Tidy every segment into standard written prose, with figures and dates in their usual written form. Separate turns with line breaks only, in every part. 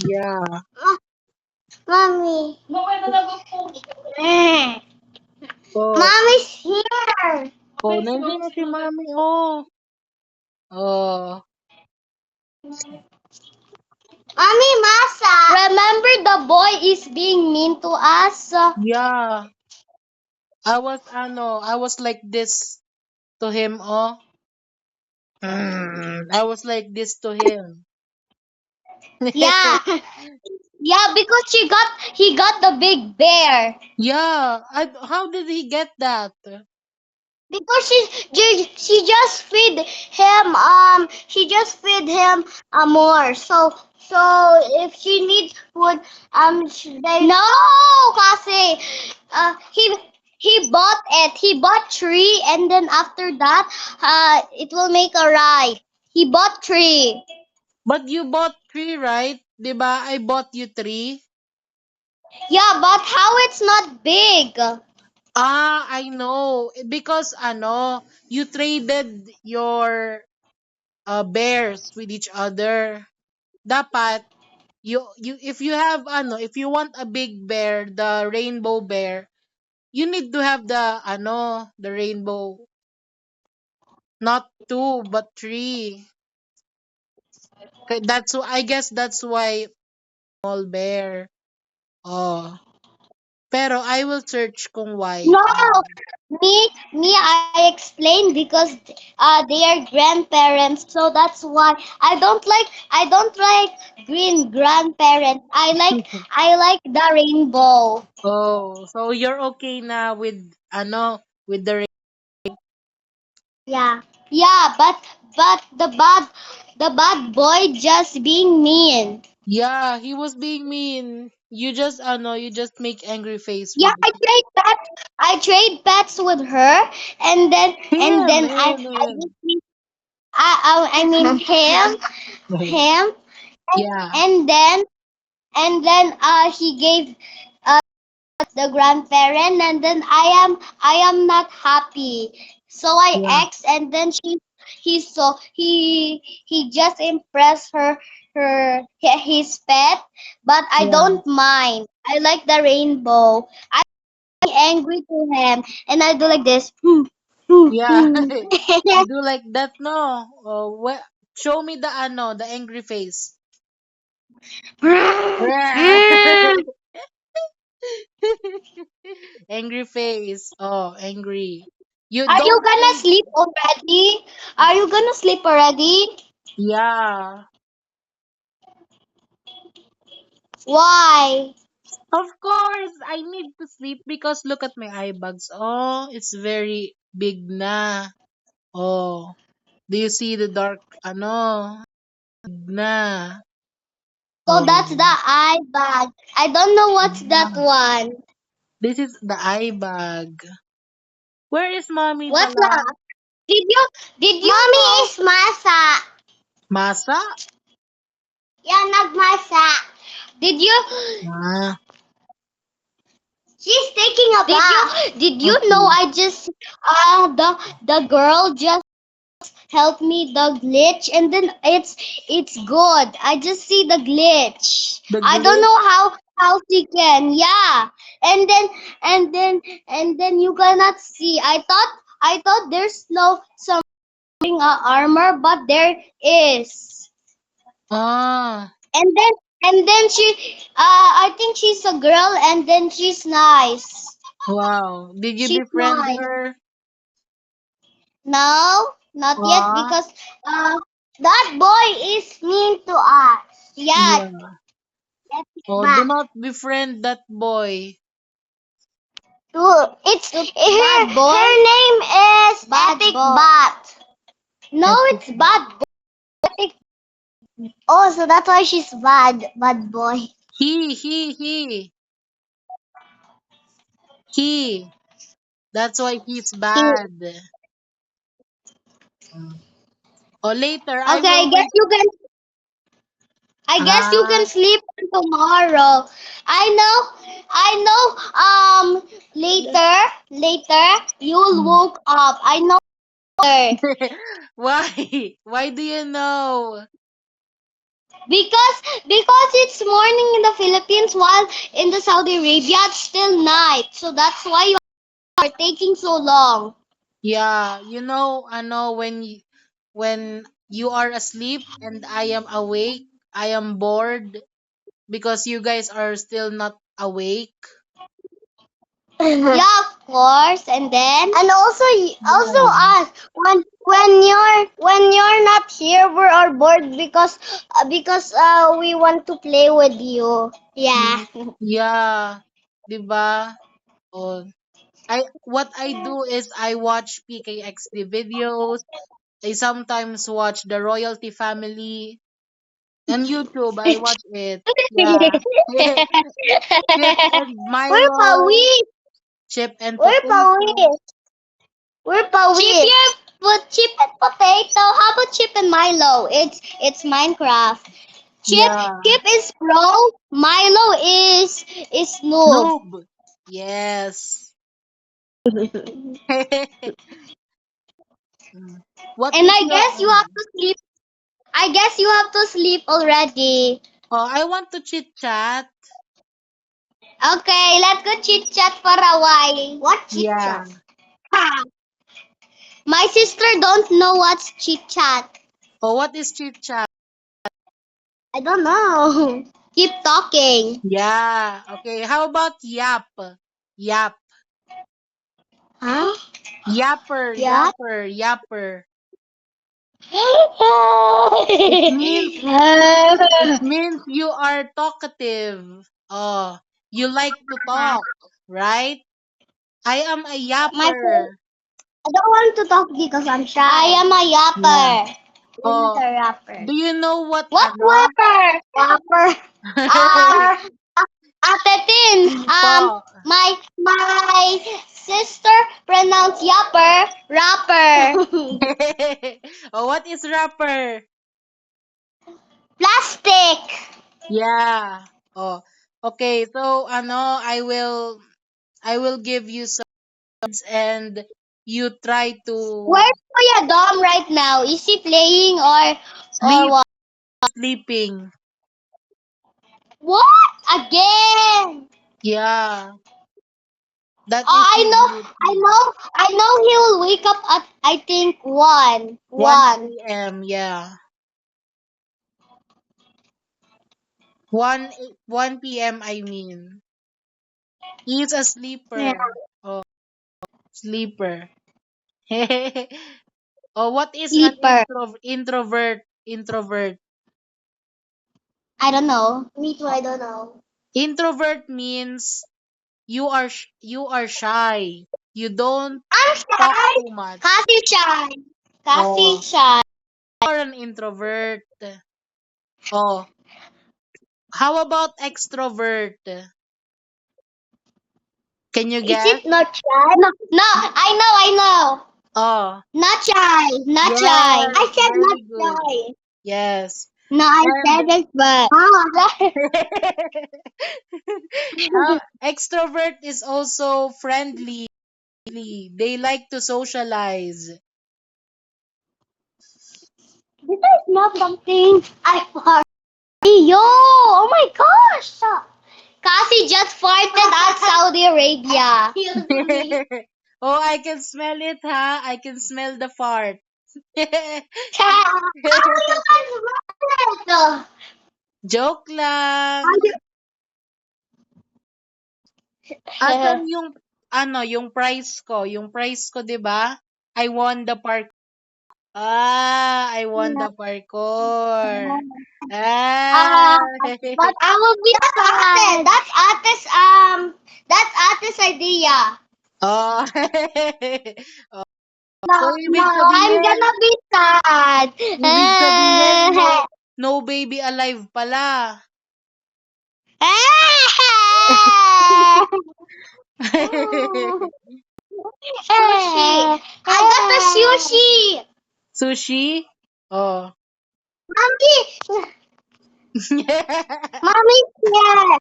Yeah.
Mommy.
Oh,
Mommy's here.
oh, nandiyan na si Mami. Oh. Oh.
Mommy, Masa. Remember the boy is being mean to us?
Yeah. I was like this to him, oh. I was like this to him.
Yeah. Yeah, because he got the big bear.
Yeah. How did he get that?
Because she just feed him more. So if she needs food they no kasi he bought it. He bought three, and then after that it will make a ride. He bought three.
But you bought three, right? Diba? I bought you three.
Yeah, but how it's not big?
Ah, I know. Because you traded your bears with each other. Dapat you if you have if you want a big bear, the rainbow bear, you need to have the rainbow, not two but three. I guess that's why small bear. Oh. Pero I will search kung why.
No, I explained because they are grandparents, so that's why I don't like green grandparents. I like the rainbow.
Oh, so you're okay na with the
Yeah, yeah, but the bad boy just being mean.
Yeah, he was being mean. You just make angry face
Yeah,
with
I trade pets with her, and
him,
then I
him.
just I mean him,
Yeah,
and then he gave the grandparent, and then I am not happy, so I
yeah,
asked, and then he just impressed his pet, but I
yeah,
don't mind. I like the rainbow. I angry to him, and I do like this.
yeah. You do like that, no? Oh, show me the angry face. Angry face. Oh, angry. You
Are you
don't
gonna
say.
sleep already? Are you gonna sleep already?
Yeah.
Why?
Of course, I need to sleep because look at my eye bags. Oh, it's very big na. Oh, do you see the dark na?
So that's the
Oh,
eye bag. I don't know what's that
yeah.
one.
This is the eye bag. Where is mommy
What's
pala?
that? Did you Mommy know? Is masa.
Masa?
Yeah, nagmasa. Did you
Ah,
She's taking a bath. Did you know
okay.
I just the girl just helped me the glitch, and then it's good. I just see the glitch.
The
I don't
glitch.
know how she can. Yeah. And then and then you cannot see. I thought there's no some armor, but there is.
Ah,
And then I think she's a girl, and then she's nice.
wow. Did you
She's
befriend
nice.
her?
No, not yet,
Ah,
because that boy is mean to us. Yeah,
yeah.
that's
Oh, do
bad.
not befriend that boy.
It's her name is bad Epic boy. Bat. No,
Epic.
it's bad boy. Oh, so that's why she's bad boy.
He. He. That's why he's
He,
bad. Mm. Or later, I
okay,
will wait.
I guess you can
Ah,
sleep tomorrow. I know. Later you'll
mm.
woke up. I know. Later.
Why? Why do you know?
Because it's morning in the Philippines, while in the Saudi Arabia it's still night. So that's why you are taking so long.
Yeah, when you are asleep and I am awake, I am bored because you guys are still not awake.
Yeah, of course. And also also
Yeah.
us when you're not here, we are bored because we want to play with you. Yeah.
Yeah, 'di ba? Oh, what I do is I watch PKXD videos. I sometimes watch the Royalty Family on YouTube. I watch it. Yeah. Chip and
We're
Milo,
Pawi.
Chip and
We're
Potato.
Pawi. We're Pawi. Chip and potato. How about chip and Milo? It's Minecraft. Chip
Yeah.
Chip is pro. Milo is noob.
Noob. Yes. Mm. What
And
is
I
your
guess you have to sleep. I guess you have to sleep already.
Oh, I want to chit chat.
Okay, let's go chit chat for a while. What chit
Yeah.
chat? Ha! My sister don't know what's chit chat.
Oh, what is chit chat?
I don't know. Keep talking.
Yeah. Okay. How about yap? Yap.
Huh?
Yapper,
Yeah.
yapper, yapper. It means it means you are talkative. Oh, you like to talk, right? I am a
My
yapper.
I don't want to talk because I'm shy. I am a
Yeah.
yapper. You're not
Oh,
a rapper.
do you know what
What
ano?
rapper? Rapper. Um, Atetin.
Po.
My sister pronounced yapper rapper.
Oh, what is rapper?
Plastic.
Yeah. Oh. Okay, so I will give you some and you try to
Where's Kuya Dom right now? Is he playing or
sleep
what?
sleeping.
What again?
Yeah. That is
Oh, I
his
know, I
duty.
know, I know. He will wake up at I think one, 1.
1 a.m. Yeah. 1 1 p.m. I mean. He's a
Yeah.
sleeper. Oh, sleeper. Oh, what is an
Sleeper.
introvert? Introvert.
I don't know. Me too. I don't know.
Introvert means you are shy. You don't
I'm
talk
shy.
too much.
Kasi shy. Kasi
Oh,
shy.
you're an introvert. Oh, how about extrovert? Can you
Is
guess?
it not shy? No, no. I know.
Oh,
Not shy. Not shy.
yes,
I said not
very good.
shy.
Yes.
No, I
And
said it, but. Oh,
extrovert is also friendly. They like to socialize.
did I smell something? I farted. Yo! Oh my gosh! Kasi just farted at Saudi Arabia.
Oh, I can smell it, huh? I can smell the fart.
How you can smell it?
Joke lang.
How you...
Asan yung prize ko? Yung prize ko, 'di ba? I won the park. I won the parkour. Ah.
Uh, but I will be sad. That's Ate's idea.
Oh.
No,
So,
no, I'm gonna be sad.
ibig sabihin, no baby alive pala.
Sushi. I got the sushi.
Sushi? Oh.
Mommy, mommy, yeah.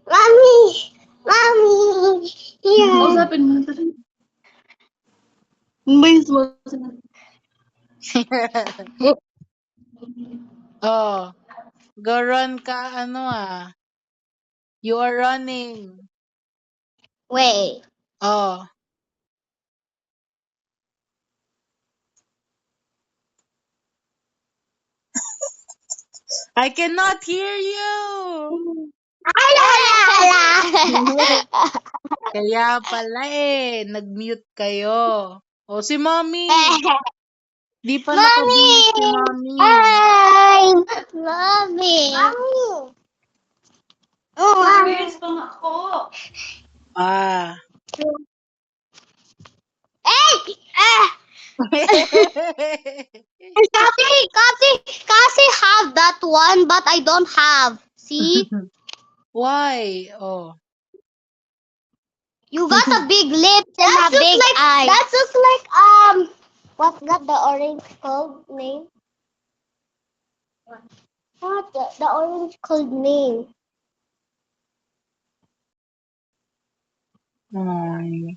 Mommy, mommy, here. Kausapin mo na rin. May sumasagot.
Oh, go run ka, You are running.
Wait.
Oh, I cannot hear you.
Ala, ala,
Kaya pala nag-mute kayo. O si Mommy,
ala.
di pa nakabihis si
Mommy!
Mommy.
Hi! Mommy! Mommy!
Nag-reels pa nga ako.
Ah.
Hey! Kasi have that one, but I don't have. See?
Why? Oh.
You got a big lips and a big eye. That looks like, what's that, the orange called name? What? The orange called name?
Ay.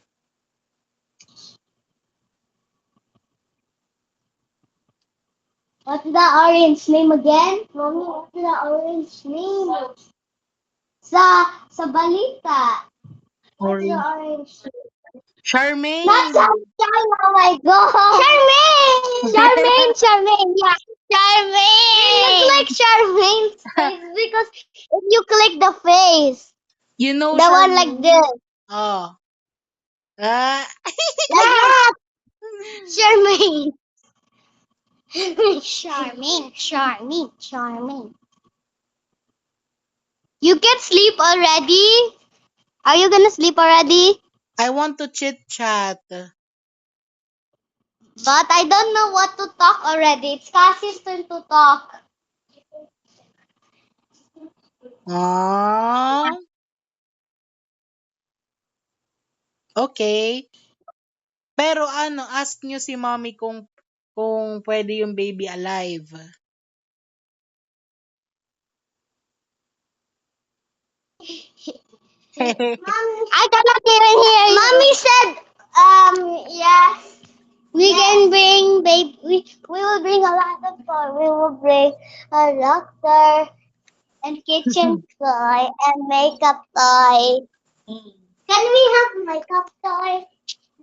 What's the orange name again? Mommy, what's the orange name? Sa balita. What's the
Orange.
orange name?
Charmaine.
Not sunshine, oh my god. Charmaine! Charmaine, Charmaine, yeah. Charmaine! It looks like Charmaine's face because if you click the face,
You know
the one like
Charmaine?
this.
Oh. Ah.
Like that. Charmaine. Charmaine, Charmaine, Charmaine. You can sleep already? Are you gonna sleep already?
I want to chit chat.
But I don't know what to talk already. It's Cassie's turn to talk.
Oh. Okay. Pero ask nyo si Mommy kung pwede yung baby alive.
I cannot even hear you. Mommy said, yes. We can bring baby. We will bring a lot of toy. We will bring a doctor and kitchen toy and makeup toy. Can we have makeup toy?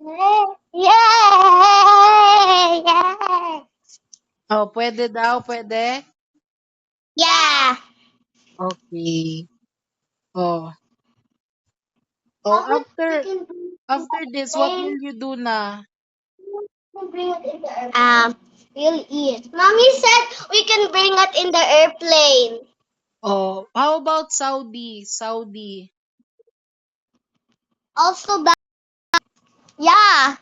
Yay! Yay!
Oh, pwede daw, pwede?
Yeah.
Okay. Oh. Oh, after this, what will you do na?
We'll eat. Mommy said we can bring it in the airplane.
Oh, how about Saudi? Saudi.
Also, yeah,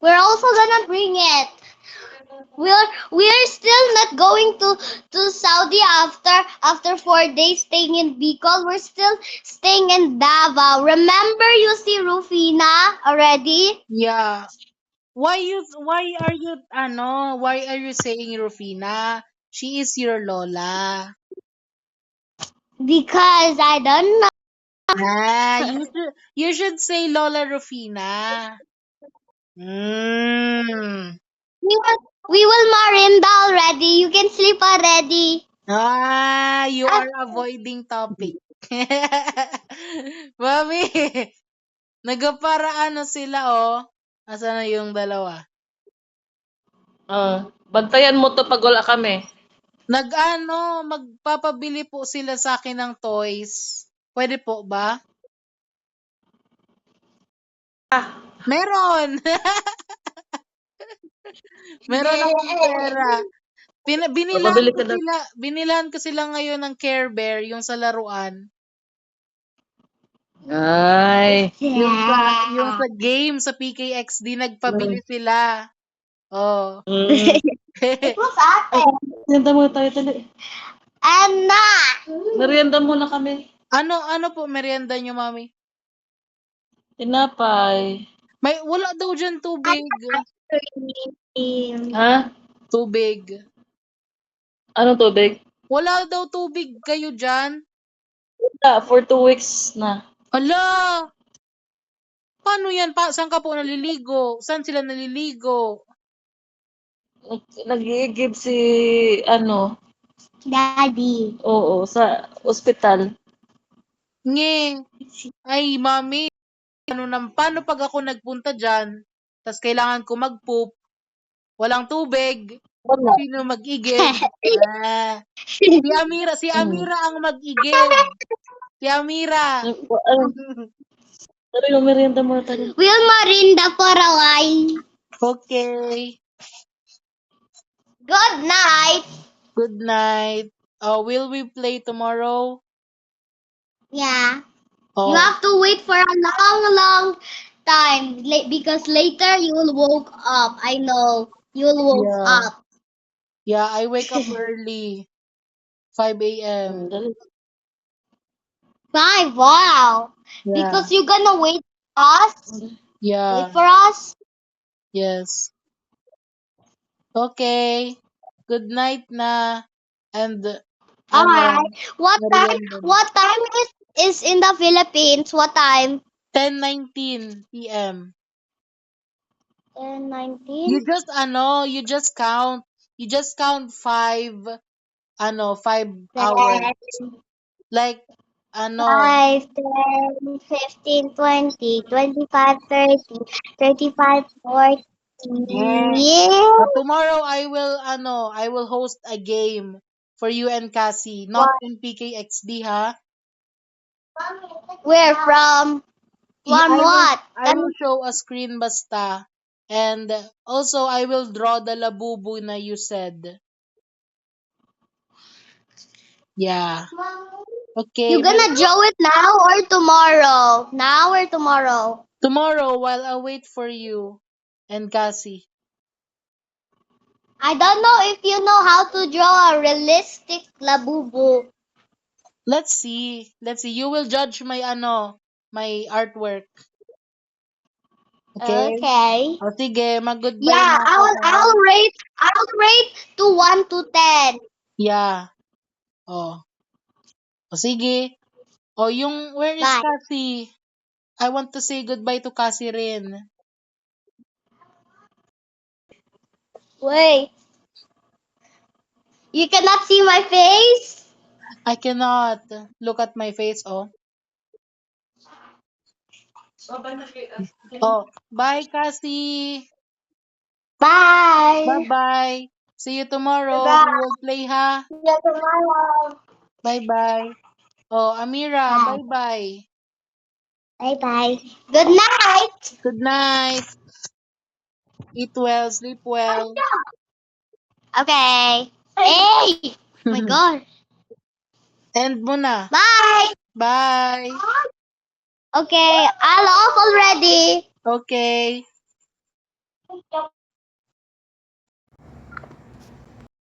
we're also gonna bring it. We're still not going to Saudi after 4 days staying in Bicol. We're still staying in Davao. Remember, you see Rufina already?
Yeah. Why are you saying Rufina? She is your Lola.
Because I don't know.
Ah, you should say Lola Rufina. Mm.
We will marinda already. You can sleep already.
Ah, you are avoiding topic. Mami, nagapara sila oh. Asa na yung dalawa?
Bantayan mo to pag wala kami.
Magpapabili po sila sa akin ng toys. Pwede po ba?
Ah,
Meron! Meron akong pera.
mabili ka na.
Binilan ko sila ngayon ng Care Bear, yung sa laruan.
Ay.
Yung sa game, sa PKXD, nagpabili sila. Oh.
Mm.
What's ate?
Merienda muna tayo tali.
Anna!
Merienda muna kami.
Ano po merienda nyo, Mami?
Tinapay.
Wala daw dyan tubig.
Ha?
Tubig.
Anong tubig?
Wala daw tubig kayo dyan.
Wala, for 2 weeks na.
Ala! Paano yan? Saan ka po naliligo? Saan sila naliligo?
Nag-i-give si, ano,
Daddy.
oo, sa ospital.
Nge, ay mami, paano pag ako nagpunta dyan, tas kailangan ko mag-poop, walang tubig,
Wala.
sino mag-igib? Ah, si
Mm.
Amira ang mag-igib. Si Amira.
Ano, tara, yung merienda mo tara.
We'll marinda for a while.
Okay.
Good night.
Good night. Will we play tomorrow?
Yeah. You
Oh,
have to wait for a long, long time because later you will woke up. I know. You'll woke
yeah.
up.
Yeah, I wake up early. 5 a.m.
Dali.
Five. Wow.
Yeah.
Because you're gonna wait for us. Wait
Yeah.
for us.
Yes. Okay. Good night na. And
All
ano,
right. What time?
merienda.
What time is in the Philippines? What time?
10:19 p.m.
10:19.
You just count. You just count 5 hours.
10,
Like, ano,
5, 10, 15, 20, 25, 30, 35, 40.
eh.
Yeah.
Tomorrow I will host a game for you and Cassie, not
What?
in PKXD, ha?
Where from? From what?
I will show a screen basta. And also I will draw the labubu na you said. Yeah.
You
Okay,
gonna draw it now or tomorrow? Now or tomorrow?
tomorrow while I wait for you and Cassie.
I don't know if you know how to draw a realistic labubu.
Let's see. Let's see. You will judge my artwork. Okay?
Okay.
O sige, mag-goodbye
Yeah,
na ako, ha?
I'll rate to 1 to 10.
Yeah. Oh. O sige. Where is
Bye.
Cassie? I want to say goodbye to Cassie rin.
Wait. You cannot see my face?
I cannot look at my face, oh. Oh, bye, Cassie.
Bye.
Bye-bye. See you tomorrow. We
Bye.
will play, ha?
See you tomorrow.
Bye-bye. Oh, Amira,
Bye.
bye-bye.
Bye bye. Good night.
Good night. Eat well, sleep well.
Okay. Hey. My God.
End mo na.
Bye.
Bye.
Okay. I'll off already.
Okay.